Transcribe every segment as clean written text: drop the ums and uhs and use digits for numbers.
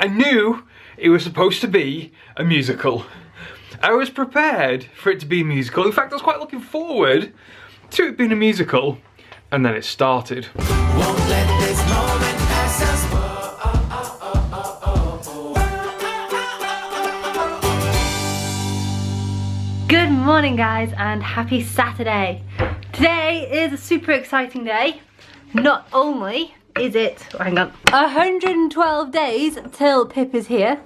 I knew it was supposed to be a musical. I was prepared for it to be a musical. In fact, I was quite looking forward to it being a musical. And then it started. Won't let this moment pass us by. Good morning guys and happy Saturday. Today is a super exciting day. Not only is it, 112 days till Pip is here.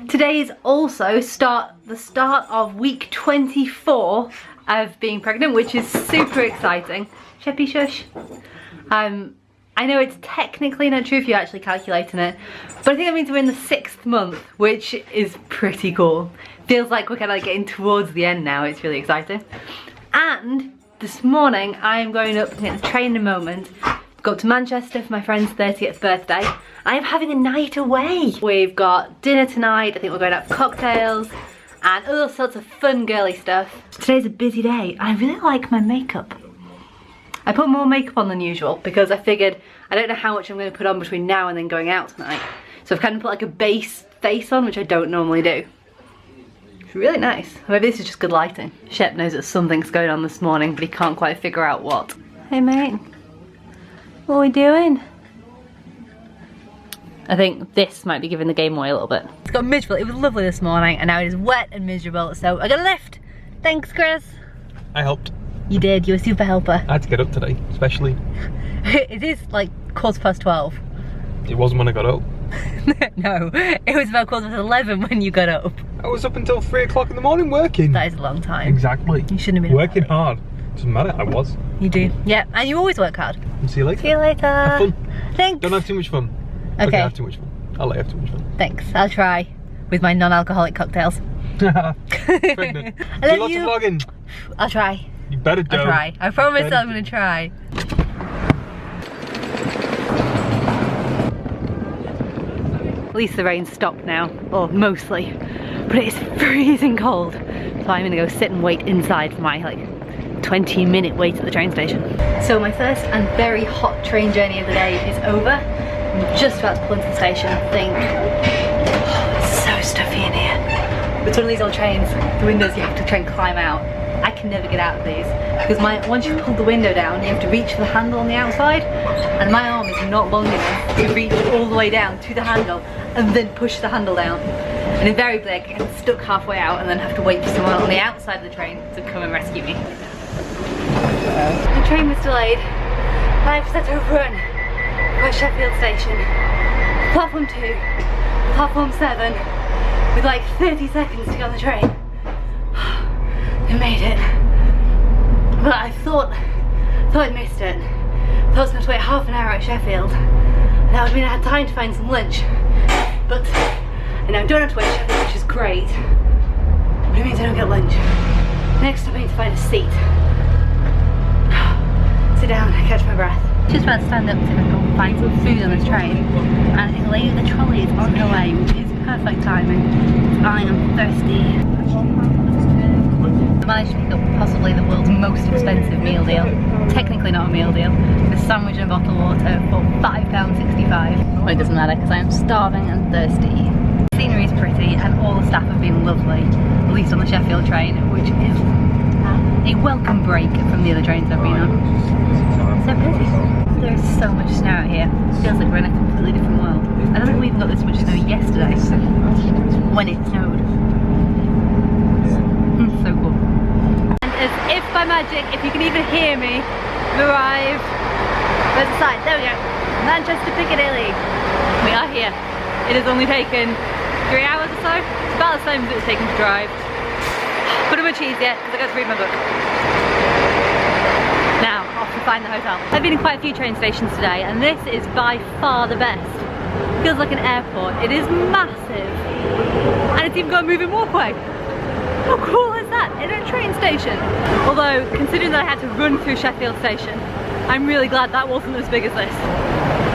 Today is also the start of week 24 of being pregnant, which is super exciting. Sheppy shush. I know it's technically not true if you're actually calculating it, but I think that means we're in the 6th month, which is pretty cool. Feels like we're kind of like getting towards the end now. It's really exciting. And this morning I am going up, getting the train in a moment, go up to Manchester for my friend's 30th birthday. I am having a night away. We've got dinner tonight. I think we're going out for cocktails and all sorts of fun girly stuff. Today's a busy day. I really like my makeup. I put more makeup on than usual because I figured I don't know how much I'm going to put on between now and then going out tonight. So I've kind of put like a base face on, which I don't normally do. It's really nice. Maybe this is just good lighting. Shep knows that something's going on this morning, but he can't quite figure out what. Hey mate, what are we doing? I think this might be giving the game away a little bit. It's got miserable. It was lovely this morning and now it is wet and miserable, so I got a lift. Thanks Chris. I helped. You did, you were a super helper. I had to get up today, especially. It is like 12:15. It wasn't when I got up. No, it was about 11:15 when you got up. I was up until 3 o'clock in the morning working. That is a long time. Exactly. You shouldn't have been working hard. Doesn't matter, I was. You do, yeah, and you always work hard. See you later. See you later. Have fun. Thanks. Don't have too much fun. Okay. Don't have too much fun. I'll let you have too much fun. Thanks, I'll try with my non-alcoholic cocktails. Pregnant. I love do lots you. of vlogging. I'll try. You better do. I'll try. I promise I'm gonna try. At least the rain stopped now, or mostly, but it is freezing cold. So I'm gonna go sit and wait inside for my like 20-minute wait at the train station. So my first and very hot train journey of the day is over. I'm just about to pull into the station. I think, oh, it's so stuffy in here. It's one of these old trains, the windows you have to try and climb out. I can never get out of these because once you pull the window down, you have to reach for the handle on the outside, and my arm is not long enough to reach all the way down to the handle and then push the handle down. And invariably I get stuck halfway out and then have to wait for someone on the outside of the train to come and rescue me. The train was delayed. I have set a run by Sheffield Station. Platform 2, platform 7, with like 30 seconds to get on the train. I made it, but I thought I'd missed it. I thought I was going to wait half an hour at Sheffield, and that would mean I had time to find some lunch. But I now don't have to wait at Sheffield, which is great, but it means I don't get lunch. Next I need to find a seat, sit down and catch my breath. Just about to stand up to see if I can find some food on this train, and I think the lady with the trolley is on her way, which is perfect timing. I am thirsty. I managed to pick up possibly the world's most expensive meal deal. Technically not a meal deal. A sandwich and a bottle of water for £5.65. Well, it doesn't matter because I am starving and thirsty. The scenery is pretty and all the staff have been lovely, at least on the Sheffield train, which is a welcome break from the other trains I've been on. So pretty. There is so much snow out here. It feels like we're in a completely different world. I don't think we even got this much snow yesterday when it snowed. So cool. And as if by magic, if you can even hear me, we've arrived. Where's the sign? There we go. Manchester Piccadilly. We are here. It has only taken 3 hours or so. It's about the same as it was taking to drive. But much easier because I got to read my book. Now, off to find the hotel. I've been in quite a few train stations today and this is by far the best. It feels like an airport. It is massive. And it's even got a moving walkway. How cool is that in a train station? Although, considering that I had to run through Sheffield Station, I'm really glad that wasn't as big as this,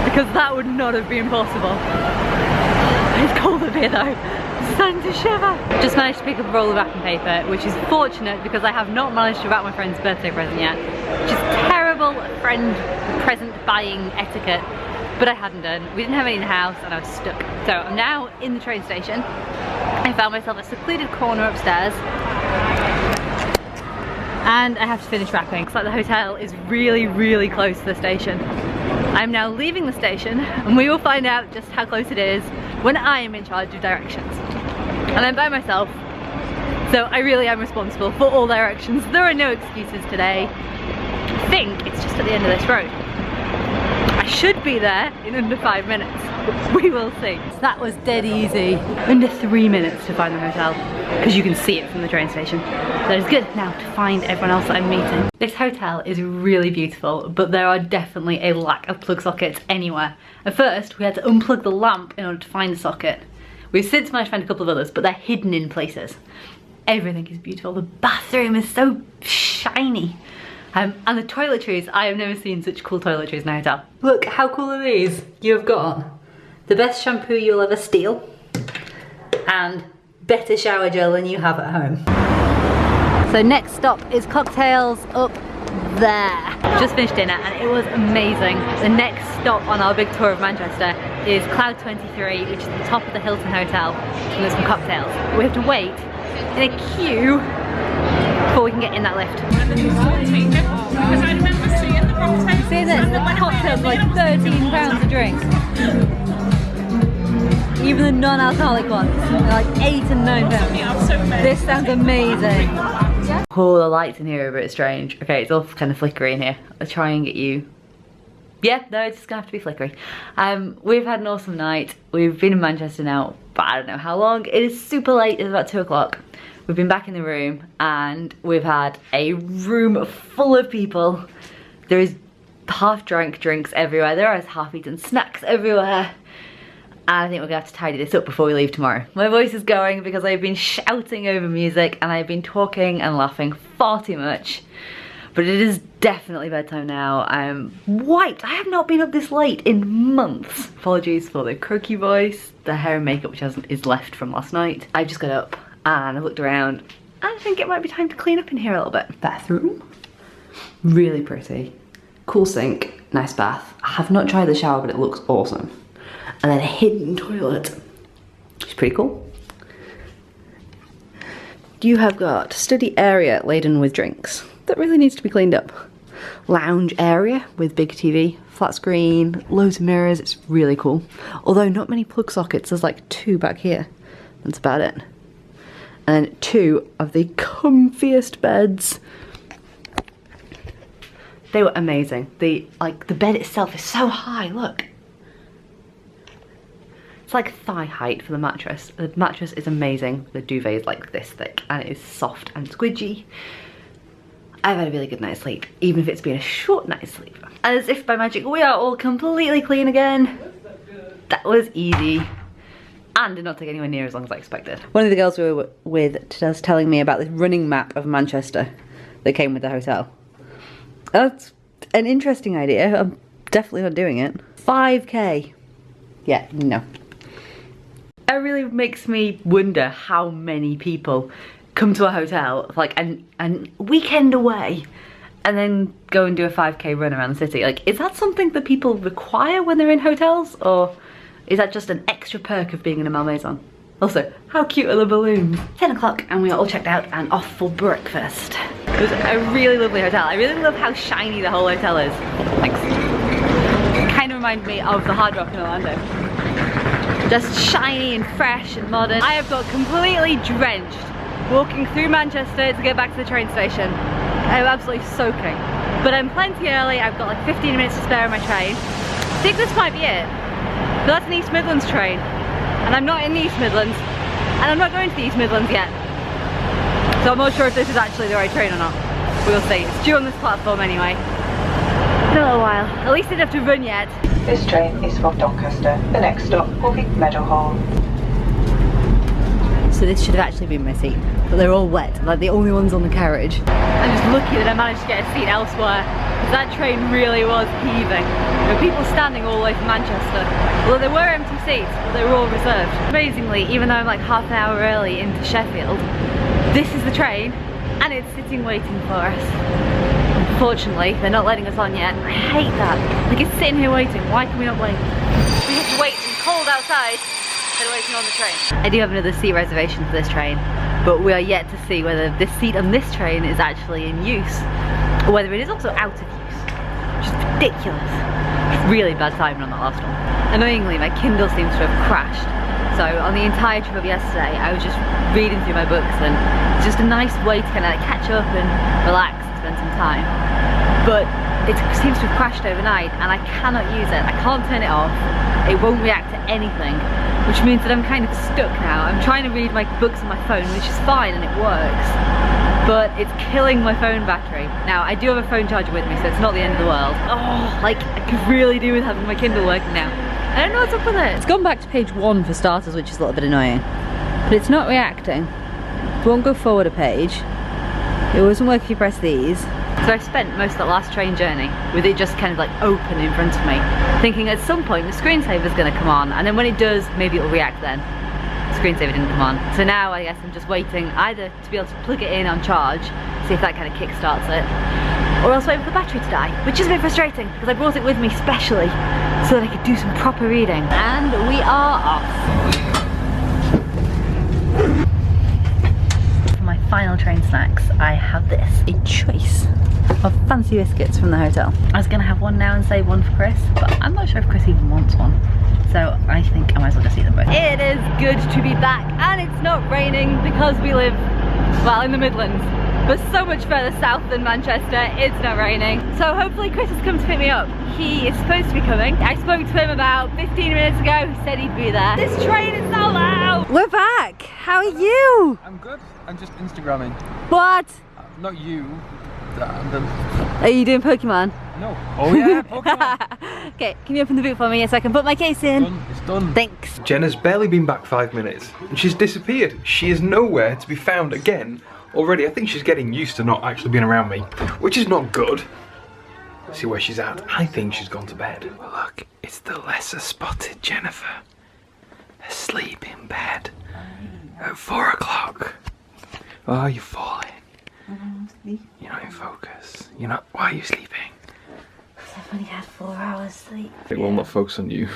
because that would not have been possible. It's cold up here though, it's starting to shiver. Just managed to pick up a roll of wrapping paper, which is fortunate because I have not managed to wrap my friend's birthday present yet, which is terrible friend present buying etiquette. but I hadn't done. We didn't have any in the house and I was stuck. So I'm now in the train station. I found myself a secluded corner upstairs and I have to finish wrapping. Looks like the hotel is really, really close to the station. I'm now leaving the station and we will find out just how close it is when I am in charge of directions. And I'm by myself, so I really am responsible for all directions. There are no excuses today. I think it's just at the end of this road. I should be there in under 5 minutes, but we will see. So that was dead easy. Under 3 minutes to find the hotel, because you can see it from the train station. That is good. Now to find everyone else that I'm meeting. This hotel is really beautiful, but there are definitely a lack of plug sockets anywhere. At first, we had to unplug the lamp in order to find a socket. We've since managed to find a couple of others, but they're hidden in places. Everything is beautiful. The bathroom is so shiny. And the toiletries, I have never seen such cool toiletries in a hotel. Look, how cool are these? You have got the best shampoo you'll ever steal and better shower gel than you have at home. So next stop is cocktails up there. Just finished dinner and it was amazing. The next stop on our big tour of Manchester is Cloud 23, which is the top of the Hilton Hotel, to get some cocktails. We have to wait in a queue before we can get in that lift. Because I remember seeing the cocktails. See this, the cocktails are like £13 a drink. Even the non-alcoholic ones, they're like £8 and £9. This sounds amazing. Oh, the lights in here are a bit strange. Okay, it's all kind of flickery in here. I'll try and get you. Yeah, no, it's just gonna have to be flickery. We've had an awesome night. We've been in Manchester now, but I don't know how long. It is super late, it's about 2 o'clock. We've been back in the room and we've had a room full of people. There is half-drank drinks everywhere. There are half-eaten snacks everywhere. And I think we're gonna have to tidy this up before we leave tomorrow. My voice is going because I've been shouting over music and I've been talking and laughing far too much. But it is definitely bedtime now. I'm wiped. I have not been up this late in months. Apologies for the croaky voice, the hair and makeup which is left from last night. I just got up and I've looked around and I think it might be time to clean up in here a little bit. Bathroom, really pretty. Cool sink, nice bath. I have not tried the shower, but it looks awesome. And then a hidden toilet, which is pretty cool. You have got study area laden with drinks. That really needs to be cleaned up. Lounge area with big TV, flat screen, loads of mirrors, it's really cool. Although not many plug sockets, there's like 2 back here. That's about it. And 2 of the comfiest beds. They were amazing. The bed itself is so high, look. It's like thigh height for the mattress. The mattress is amazing. The duvet is like this thick and it is soft and squidgy. I've had a really good night's sleep, even if it's been a short night's sleep. As if by magic, we are all completely clean again. That was easy. And did not take anywhere near as long as I expected. One of the girls we were with was telling me about this running map of Manchester that came with the hotel. That's an interesting idea. I'm definitely not doing it. 5k. Yeah, no. It really makes me wonder how many people come to a hotel like an weekend away and then go and do a 5k run around the city. Like, is that something that people require when they're in hotels, or is that just an extra perk of being in a Malmaison? Also, how cute are the balloons? 10 o'clock and we are all checked out and off for breakfast. It was a really lovely hotel. I really love how shiny the whole hotel is. Like, it kind of reminds me of the Hard Rock in Orlando. Just shiny and fresh and modern. I have got completely drenched walking through Manchester to get back to the train station. I'm absolutely soaking. But I'm plenty early. I've got like 15 minutes to spare on my train. I think this might be it. But that's an East Midlands train. And I'm not in the East Midlands. And I'm not going to the East Midlands yet. So I'm not sure if this is actually the right train or not. We'll see. It's due on this platform anyway. In a little while. At least I didn't have to run yet. This train is for Doncaster. The next stop will be Meadowhall. So this should have actually been my seat, but they're all wet, like the only ones on the carriage. I'm just lucky that I managed to get a seat elsewhere, because that train really was heaving. There were people standing all the way from Manchester. Although there were empty seats, but they were all reserved. Amazingly, even though I'm like half an hour early into Sheffield, this is the train, and it's sitting waiting for us. I'm Unfortunately, they're not letting us on yet. I hate that. Like, it's sitting here waiting. Why can we not wait? We have to wait in cold outside instead of waiting on the train. I do have another seat reservation for this train, but we are yet to see whether this seat on this train is actually in use, or whether it is also out of use. Which is ridiculous. Really bad timing on that last one. Annoyingly, my Kindle seems to have crashed. So on the entire trip of yesterday, I was just reading through my books, and it's just a nice way to kind of like catch up and relax and spend some time. But it seems to have crashed overnight, and I cannot use it. I can't turn it off. It won't react to anything, which means that I'm kind of stuck now. I'm trying to read my books on my phone, which is fine and it works, but it's killing my phone battery. Now, I do have a phone charger with me, so it's not the end of the world. Oh, like, I could really do with having my Kindle working now. I don't know what's up with it. It's gone back to page 1 for starters, which is a little bit annoying. But it's not reacting. It won't go forward a page. It wasn't working if you press these. So I've spent most of that last train journey with it just kind of like open in front of me, thinking at some point the screensaver's gonna come on, and then when it does, maybe it'll react then. The screensaver didn't come on. So now I guess I'm just waiting either to be able to plug it in on charge, see if that kind of kick-starts it, or else wait for the battery to die, which is a bit frustrating because I brought it with me specially so that I could do some proper reading. And we are off. For my final train snacks, I have this, a choice of fancy biscuits from the hotel. I was gonna have one now and save one for Chris, but I'm not sure if Chris even wants one. So I think I might as well just eat them both. It is good to be back, and it's not raining because we live, well, in the Midlands, but so much further south than Manchester. It's not raining. So hopefully Chris has come to pick me up. He is supposed to be coming. I spoke to him about 15 minutes ago. He said he'd be there. This train is so loud. We're back. How are you? I'm good. I'm just Instagramming. What? Not you. Are you doing Pokemon? No. Oh yeah, Pokemon. Okay, can you open the boot for me so I can put my case in? It's done. Thanks. Jenna's barely been back 5 minutes and she's disappeared. She is nowhere to be found again already. I think she's getting used to not actually being around me, which is not good. Let's see where she's at. I think she's gone to bed. Well, look, it's the lesser spotted Jennifer. Asleep in bed at 4 o'clock. Oh, you're falling. You're not in focus. You're not. Why are you sleeping? I've only had 4 hours sleep. It will not focus on you.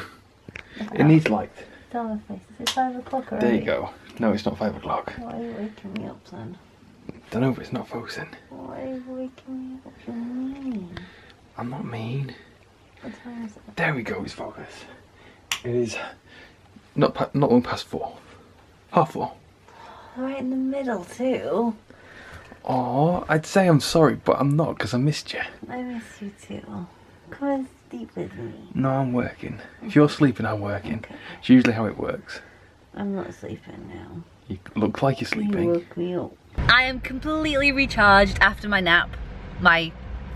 It needs light. Dollar face. Is it 5 o'clock already? There you go. No, it's not 5 o'clock. Why are you waking me up then? Don't know if it's not focusing. Why are you waking me up? You're mean. I'm not mean. What time is it? There we go. It's focus. It is not long past 4. Half 4. Right in the middle too. Oh, I'd say I'm sorry, but I'm not because I missed you. I miss you too. Come and sleep with me. No, I'm working. If you're sleeping, I'm working. Okay. It's usually how it works. I'm not sleeping now. You look like you're sleeping. You woke me up. I am completely recharged after my nap, my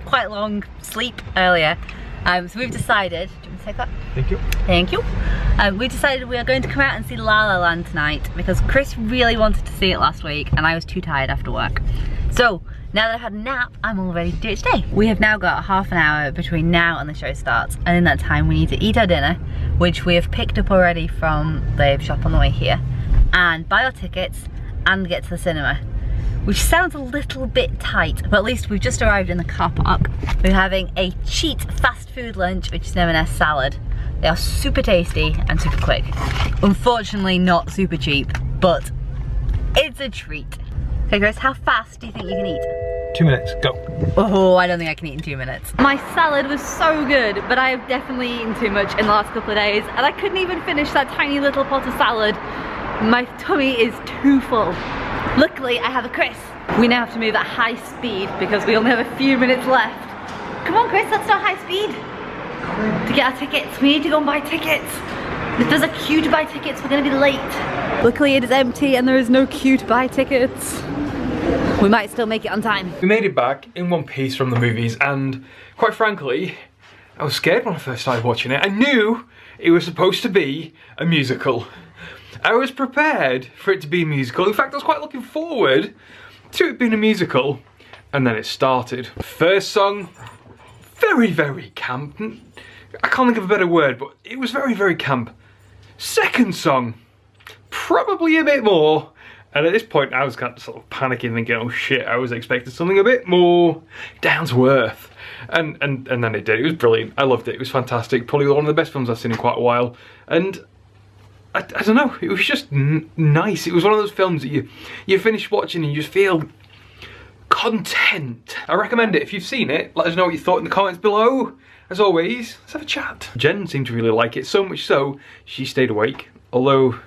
quite long sleep earlier. So we've decided, do you want to take that? Thank you. Thank you. We decided we are going to come out and see La La Land tonight because Chris really wanted to see it last week and I was too tired after work. So now that I've had a nap, I'm all ready to do it today. We have now got half an hour between now and the show starts, and in that time we need to eat our dinner, which we have picked up already from the shop on the way here, and buy our tickets and get to the cinema. Which sounds a little bit tight, but at least we've just arrived in the car park. We're having a cheap fast food lunch, which is M&S salad. They are super tasty and super quick. Unfortunately not super cheap, but it's a treat. Okay Chris, how fast do you think you can eat? 2 minutes, go. Oh, I don't think I can eat in 2 minutes. My salad was so good, but I have definitely eaten too much in the last couple of days, and I couldn't even finish that tiny little pot of salad. My tummy is too full. Luckily, I have a Chris. We now have to move at high speed because we only have a few minutes left. Come on, Chris, let's start high speed. To get our tickets, we need to go and buy tickets. If there's a queue to buy tickets, we're gonna be late. Luckily, it is empty and there is no queue to buy tickets. We might still make it on time. We made it back in one piece from the movies, and quite frankly, I was scared when I first started watching it. I knew it was supposed to be a musical. I was prepared for it to be a musical. In fact, I was quite looking forward to it being a musical. And then it started. First song, very, very camp. I can't think of a better word, but it was very, very camp. Second song, probably a bit more. And at this point, I was kind of sort of panicking, thinking, oh shit, I was expecting something a bit more down to earth. And then it did. It was brilliant. I loved it. It was fantastic. Probably one of the best films I've seen in quite a while. And I don't know, it was just nice. It was one of those films that you finish watching and you just feel content. I recommend it. If you've seen it, let us know what you thought in the comments below. As always, let's have a chat. Jen seemed to really like it, so much so, she stayed awake. Although,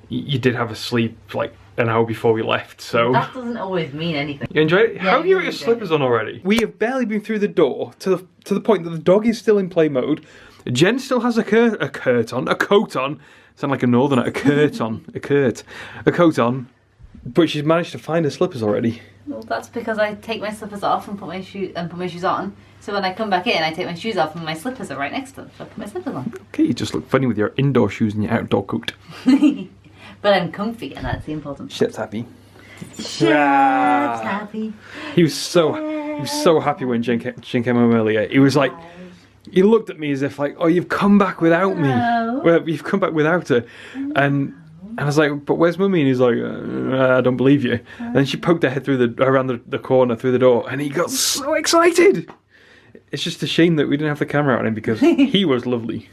you did have a sleep like an hour before we left, so... That doesn't always mean anything. You enjoyed it? Yeah, How have you got really your slippers on already? We have barely been through the door to the point that the dog is still in play mode. Jen still has a coat on. Sound like a northerner. A coat on. But she's managed to find her slippers already. Well, that's because I take my slippers off and put my shoes on. So when I come back in, I take my shoes off and my slippers are right next to them. So I put my slippers on. Okay, you just look funny with your indoor shoes and your outdoor coat. But I'm comfy, and that's the important. Shep's happy. Shep's happy. He was so happy when Jen came home earlier. He was like, he looked at me as if like, oh, you've come back without me. Well, you've come back without her. And I was like, but where's Mummy? And he's like, I don't believe you. And then she poked her head around the corner through the door, and he got so excited. It's just a shame that we didn't have the camera on him because he was lovely.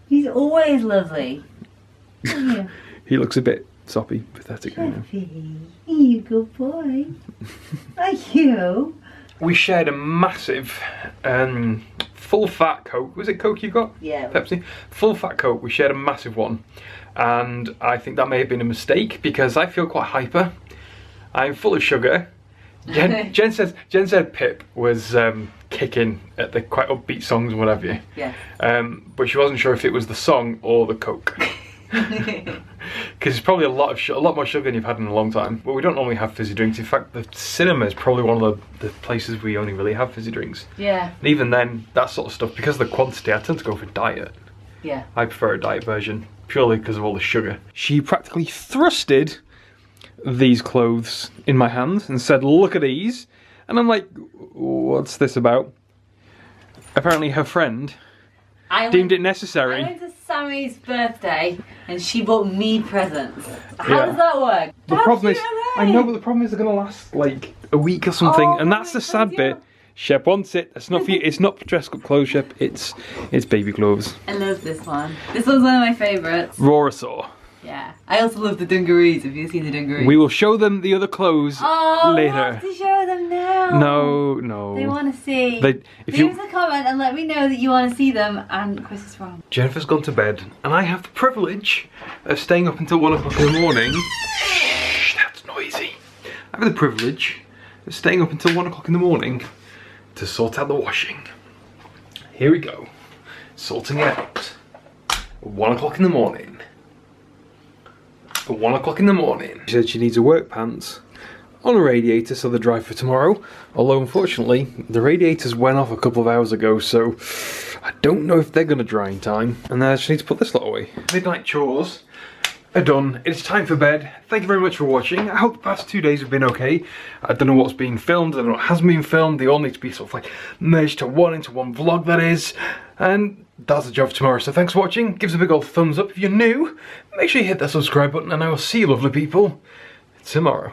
He's always lovely. Yeah. He looks a bit soppy, pathetic right now. You good boy. Are you? We shared a massive full fat Coke. Was it Coke you got? Yeah. Pepsi? Full fat Coke. We shared a massive one. And I think that may have been a mistake because I feel quite hyper. I'm full of sugar. Jen said Pip was kicking at the quite upbeat songs and whatever. Yeah. But she wasn't sure if it was the song or the Coke. Because it's probably a lot more sugar than you've had in a long time. But we don't normally have fizzy drinks. In fact, the cinema is probably one of the places we only really have fizzy drinks. Yeah. And even then, that sort of stuff, because of the quantity, I tend to go for diet. Yeah. I prefer a diet version, purely because of all the sugar. She practically thrusted these clothes in my hands and said, look at these. And I'm like, what's this about? Apparently her friend deemed it necessary. I went to Sammy's birthday and she bought me presents. How does that work? The problem is, I know, but the problem is they're gonna last like a week or something, and that's the sad bit. Shep wants it. It's not for you. It's not dress up clothes, Shep. It's baby clothes. I love this one. This one's one of my favourites. Rorasaur. Yeah. I also love the dungarees. Have you seen the dungarees? We will show them the other clothes later. We have to show them now. No. They want to see. Leave us a comment and let me know that you want to see them. And Chris is wrong. Jennifer's gone to bed, and I have the privilege of staying up until 1 o'clock in the morning. Shh, that's noisy. I have the privilege of staying up until 1 o'clock in the morning to sort out the washing. Here we go. Sorting it out. 1 o'clock in the morning. At 1 o'clock in the morning. She said she needs her work pants on a radiator so they're dry for tomorrow. Although unfortunately the radiators went off a couple of hours ago, so I don't know if they're going to dry in time. And then I just need to put this lot away. Midnight chores are done. It's time for bed. Thank you very much for watching. I hope the past 2 days have been okay. I don't know what's being filmed, I don't know what hasn't been filmed. They all need to be sort of like merged into one vlog, that is. And that's the job for tomorrow. So thanks for watching. Give us a big old thumbs up if you're new. Make sure you hit that subscribe button, and I will see you lovely people tomorrow.